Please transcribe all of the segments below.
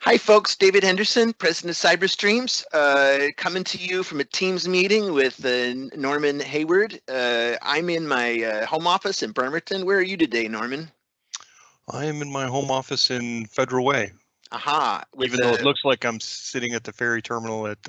Hi, folks. David Henderson, president of CyberStreams, coming to you from a Teams meeting with Norman Hayward. I'm in my home office in Bremerton. Where are you today, Norman? I am in my home office in Federal Way. Aha. Even though it looks like I'm sitting at the ferry terminal at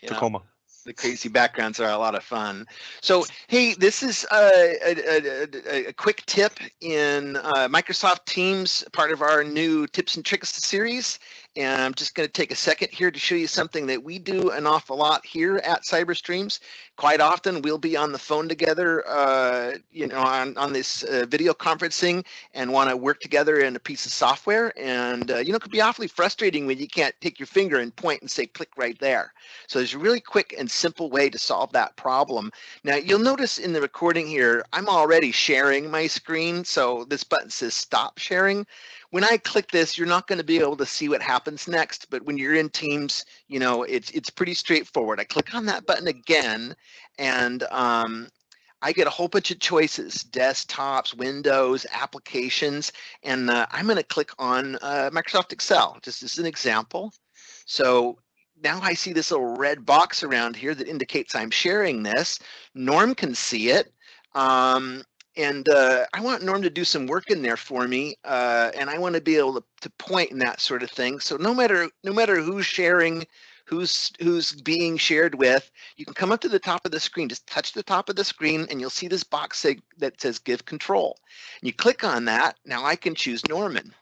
Tacoma. The crazy backgrounds are a lot of fun. So, hey, this is a quick tip in Microsoft Teams, part of our new Tips and Tricks series. And I'm just going to take a second here to show you something that we do an awful lot here at CyberStreams. Quite often, we'll be on the phone together, on this video conferencing and want to work together in a piece of software. And, it could be awfully frustrating when you can't take your finger and point and say, click right there. So there's a really quick and simple way to solve that problem. Now, you'll notice in the recording here, I'm already sharing my screen. So this button says stop sharing. When I click this, you're not going to be able to see what happens next. But when you're in Teams, it's pretty straightforward. I click on that button again, and I get a whole bunch of choices: desktops, Windows, applications, and I'm going to click on Microsoft Excel, just as an example. So now I see this little red box around here that indicates I'm sharing this. Norm can see it. And I want Norm to do some work in there for me, and I want to be able to point and that sort of thing. So no matter who's sharing, who's being shared with, you can come up to the top of the screen, just touch the top of the screen, and you'll see this box that says Give Control. And you click on that. Now I can choose Norman.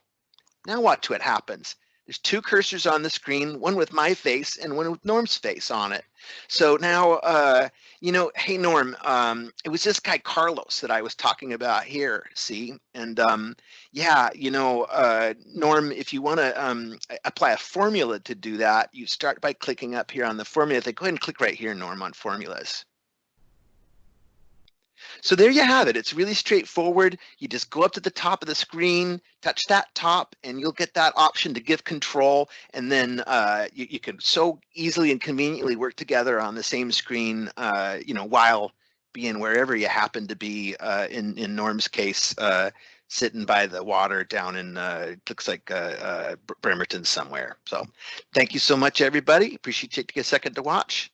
Now watch what happens. There's two cursors on the screen, one with my face and one with Norm's face on it. So now, hey, Norm, it was this guy Carlos that I was talking about here, see? And Norm, if you want to apply a formula to do that, you start by clicking up here on the formula. Go ahead and click right here, Norm, on formulas. So there you have it. It's really straightforward. You just go up to the top of the screen, touch that top, and you'll get that option to give control. And then you can so easily and conveniently work together on the same screen, while being wherever you happen to be. In Norm's case, sitting by the water down in looks like Bremerton somewhere. So thank you so much, everybody. Appreciate you taking a second to watch.